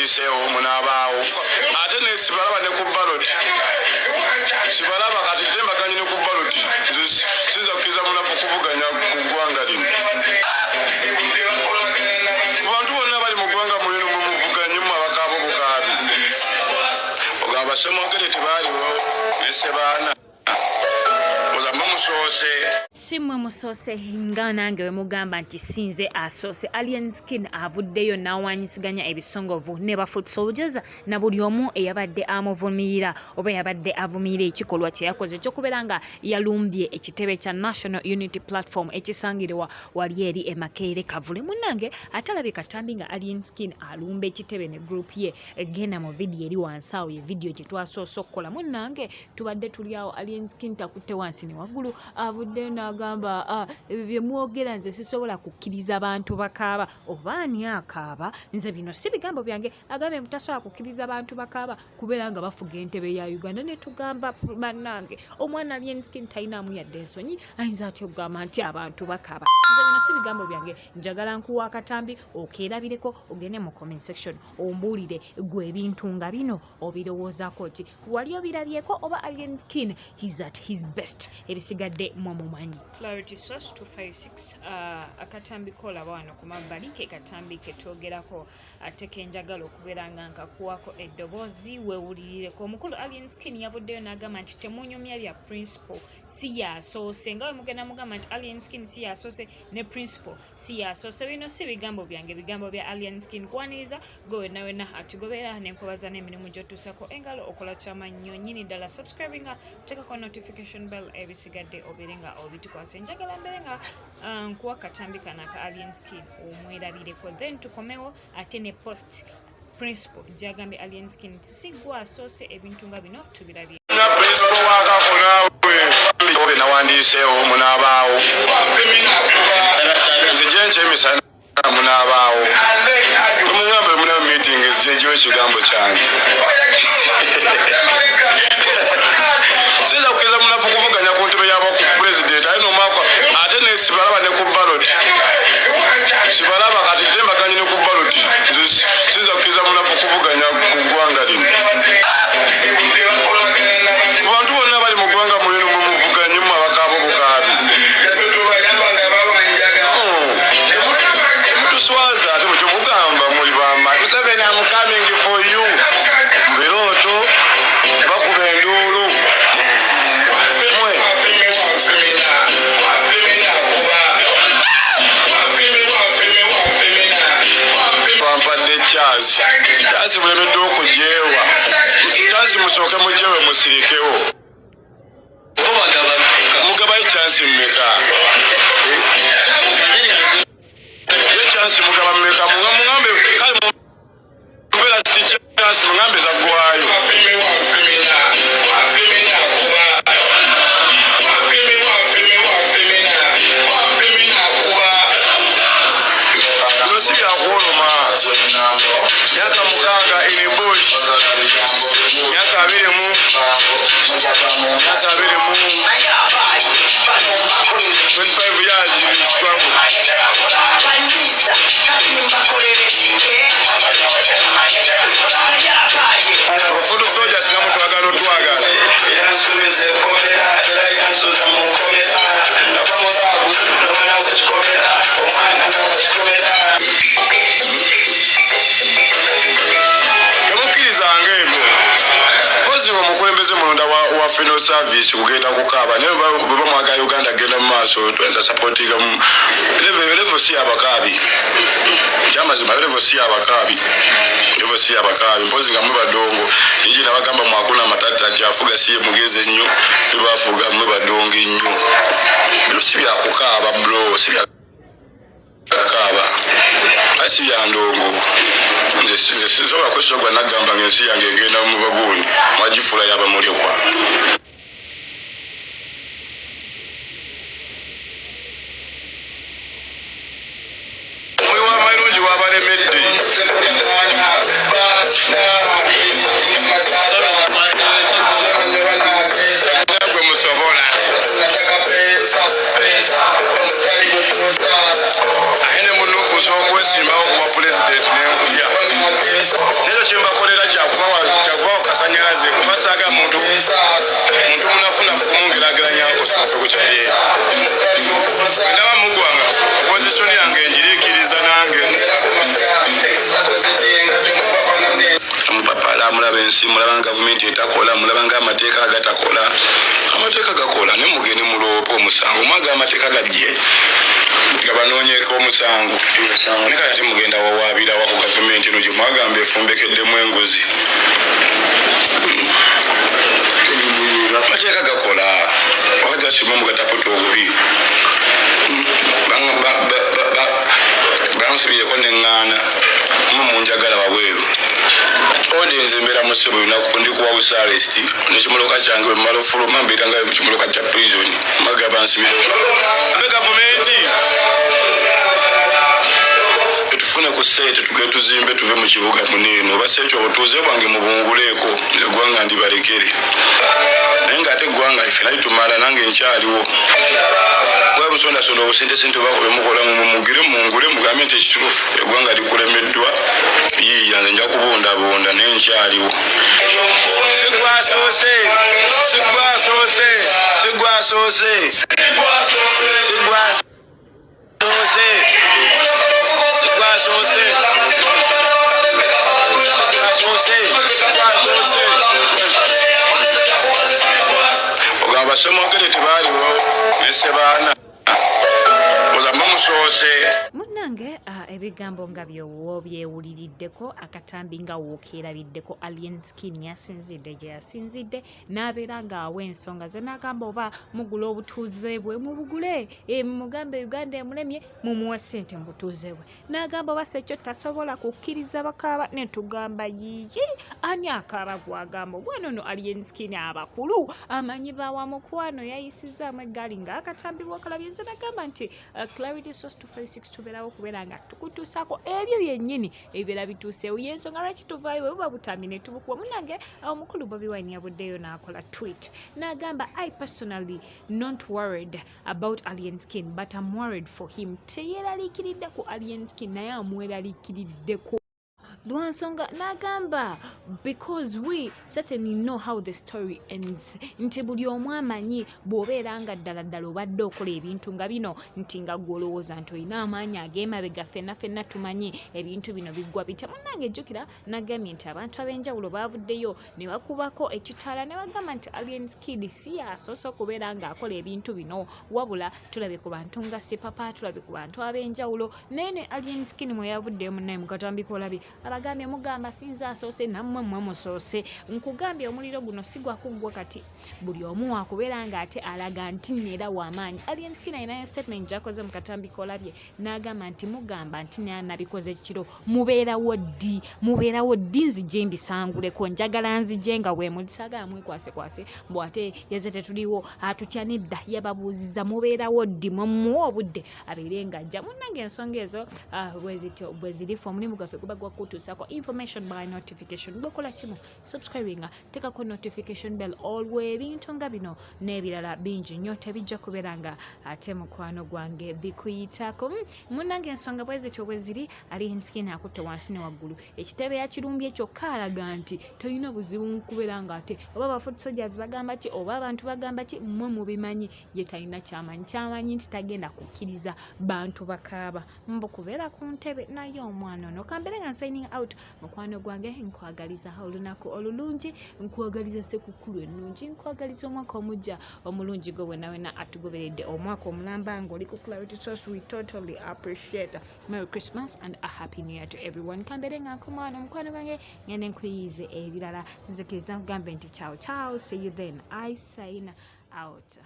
nawandiseewo munabaawo ate ne sibalaba ne ku baloti sibalaba kati tembaganye ne ku baloti siza kukkiriza munafu kuvuganya ku ggwanga lino ku bantu bonna bali mu ggwanga mulino mumuvuganyemu abakaabo bukaabi ogamba Ssemwogere tebaaliwo ne Ssebaana ozambe musoose Simmwe musoose nga nange we mugamba nti sinze asoose Alien Skin avuddeyo n'awanyisiganya ebisongovu ne ba Foot Soldiers na buli omu eyabadde amuvumirira oba yabadde avumirira ekikolwa kye yakoze ekyokubeera nga yalumbye ekitebe kya National Unity Platform ekisangirwa wali eri e Makerere Kavule. Munnange atalabye katambi nga Alien Skin alumba ekitebe ne group ye egenda mu vidiyo eri wansi awo ye vidiyo gye twasoose okukola. Munnange tubadde tuli awo Alien Skin takutte wansi ne waggulu avuddeyo n'agamba bye mwogera nze sisobola kukkiriza abantu bakaaba oba ani akaaba nze bino si bigambo byange agambye mutasobola kukkiriza abantu bakaaba kubeera nga bafuga entebe ya Uganda ne tugamba bannange omwana Alien Skin talinamu yadde ensonyi ayinza atya okugamba nti abantu bakaaba nze bino si bigambo byange njagala nkuwa akatambi okeerabireko ogende mu comment section ombuulire gwe ebintu nga bino obirowoozaako ki wali obirabyeko oba Alien Skin he's at his best ebisigadde mu mumanyi. Clarity Source 256 akatambi kolaba wano ku mabbali ke katambi ke twogerako ate ke njagala okubeera nga nkakuwako eddoboozi weewulirireko. Omukulu Alien Skin yavuddeyo n'agamba nti temunyumya bya principal si yasoose nga we mugenda mugamba nti Alien Skin si yasoose ne principal si yasoose. Bino si bigambo byange bigambo bya Alien Skin kwaniriza gwe wenna atugoberera nenkubaza n'emirimu gy'otuusako engalo okola kyamannyo nnyini ddala subscribinga tekako notification bell ebisigadde obeere nga obitukwasa. Njagala mbeere nga nkuwa katambi kana ka Alien Skin omwerabireko then tukomewo ate ne post principal gyagambye Alien Skin sigwa asoose ebintu nga bino tubirabye. Principal wakakolaawe obe nawandiseewo munaabaawo nze gyenky'emisana munaabaawo omugambe muna meeting ezijejiwo ekigambo kyange siza kukkiriza munafu kuvuganya ku ntebe yaba ku president alina omwaka ate ne sibalaba ne ku baloti sibalaba kati tembaganye ne ku baloti siza kukkiriza munafu kuvuganya ku ggwanga lino ku bantu bonna bali mu ggwanga mulino mumuvuganyemu abakaabo bukaabi mutuswaza ate bwe kyomugamba muli bamaanyi Museveni am coming for you mbirooto bakuba enduulu wampadde Charles bulemedde okujeewa Charles musooke mujeewe musirikewo mugabayo chance mmeka ye chance mugaba mmeka mugambe kale mbeera siti chance mugambe zaggwayo si byakuoluma myaka 6 in bush myaka 20 25 years in struggle Foot Soldiers namu twagala otwagala temukkirizanga ebyo kozi omukulembeze mulonda wa Federal Service kugenda kukaaba naye bwe bamwaga Uganda agenda mu maaso twenza supportinga mu level si abakaabi kyamazima level si abakaabi mpozi nga mwe badongo yiji nabagamba mwakuna matata kyafuga siye mugeze nnyo tebafuga mwe badongo nnyo bino si byakukaaba bro si byakaaba asi bya ndongo nze sisobola kwesogwa nagamba ng'ensi yange egenda mu baguuni mwagifula yaba mulekwa mwewamalungi wabalemedde gwe musobola ene muno kusooka okwesimbawo kuba pulezidenti n'enkulya kyembakolera kyakubawa kasanyalaze kubasaga muntu munafunafu mungerageranyako kituuku kyaye ndaba mugwanga opozisoni yange njiriikiriza nange omupapala mulaba ensi mulaba gavumenti etakola mulaba nga amateeka agatakola amateeka gakola ne mugende muloopa omusango mwaga amateeka gajje gabanoonyeko omusango ne kati mugenda wawaabira wako gavumenti eno gye mwagamba efumbekeddemu enguzi amateeka gakola wakajasima mugataputa obubi bansubireko neŋŋaana munjagala wabweru audience mbeera mu ssebo lunaku ndi kuwa busarest nekimoloka kyange bwe mmala ofuluma mbeerangayo mu kimoloka kya prison magaba nsibireko abe gavumenti etufune ku ssente tugende tuzimbe tuve mu kibuga muneeno oba sekyo obutuuze bwange mubunguleeko eggwanga ndibalekere naye ng'ate eggwanga ife nali tumala nange nkyaliwo bwe busondasonda obusentesente obakobe mukola mungule mugambe nti ekituufu eggwanga likulemeddwa yiiya nze nja kubondabonda naye nkyaliwo sigwasoose ogamba basemokere tebaaliwo nesebaana ozamba musoose munnange ebigambo nga byowo byewuliriddeko akatambi nga wookeerabiddeko Alien Skin yasinzidde gye yasinzidde n'abeera ng'awa ensonga ze n'agamba oba mugula obutuuze bwe mubugule mugambe Uganda emulemye mumuwe ssente mu butuuze bwe n'agamba oba sekyo tasobola kukkiriza bakaaba ne tugamba yiyi ani akaaba gwagamba obwana ono Alien Skin abakulu amanyi bawa mukwano yayisizaamu eggaali ng'akatambi bw'okalabye nze n'agamba nti Clarity Source 256 tubeerawo okubeera nga tukutuusaako ebyo byennyini ebibeera bituuseewo y'ensonga lwaki tuvaayo bwe buba butambi ne tubukuba munnange omukulu Bobi Wine yavuddeyo n'akola tweet n'agamba I personally not worried about Alien Skin but I'm worried for him teyeraliikiridde ku Alien Skin naye amweraliikiriddeko lwansonga n'agamba because we certainly know how the story ends nti buli omu amanyi bw'obeera nga ddala obadde okola ebintu nga bino nti nga gw'olowooza nti olina amaanyi ag'emabega ffenna tumanyi ebintu bino biggwa bitya munnange ejjukira n'agambye nti abantu ab'enjawulo baavuddeyo ne bakubako ekitaala ne bagamba nti Alien Skin si yasoose okubeera ng'akola ebintu bino wabula tulabe ku bantu nga Sipapa tulabe ku bantu ab'enjawulo naye ne Alien Skin mwe yavuddeyo munnaye mu katambi kolabye abagambye mugamba sinza asoose nammwe mmwe musoose nkugambye omuliro guno si gwakuggwa kati buli omu wakubeera ng'ate alaga nti neera w'amaanyi Alien Skin alina statement gy'akoze mu katambi kolabye n'agamba nti mugamba nti nabikoze kiro mubeerawo ddi nzije mbisanguleko njagala nzije nga bwe mulisagala mwekwasekwase mbwate yeze tetuliwo atutya nedda yababuuziza mubeerawo ddi mumuwa obudde abeere ng'ajja munnange ensonga ezo bwe zirifu omulimu gwaffe guba gwakutuusako information by notification gwekola kimu subscribinga tekako notification bell olwo ebintu nga bino n'ebirala bingi nnyo tebijja kubeera nga ate mukwano gwange bikuyitako munnange ensonga bwe zityo bwe ziri Alien Skin akutte wansi ne waggulu ekitebe yakirumbye kyokka alaga nti tolina buzibu mu kubeera ng'ate oba bafoot soldiers bagamba ki oba abantu bagamba ki mmwe mubimanyi ye talina kyamanyi nti tagenda kukkiriza bantu bakaaba mbu kubeera ku ntebe naye omwana ono kambere nga signing out mukwano gwange nkwagaliza olunaku olulungi nkwagaliza sekukulu ennungi nkwagaliza omwaka omujja omulungi gwe wena atugoberedde omwaka omulamba ng'oli ku Clarity Source. We totally appreciate. Merry Christmas and a Happy New Year to everyone. Kambere nga nkumwana mukwano gwange ngende nkwiyize ebirala nzikiriza nkugambe nti ciao see you then. I sign out.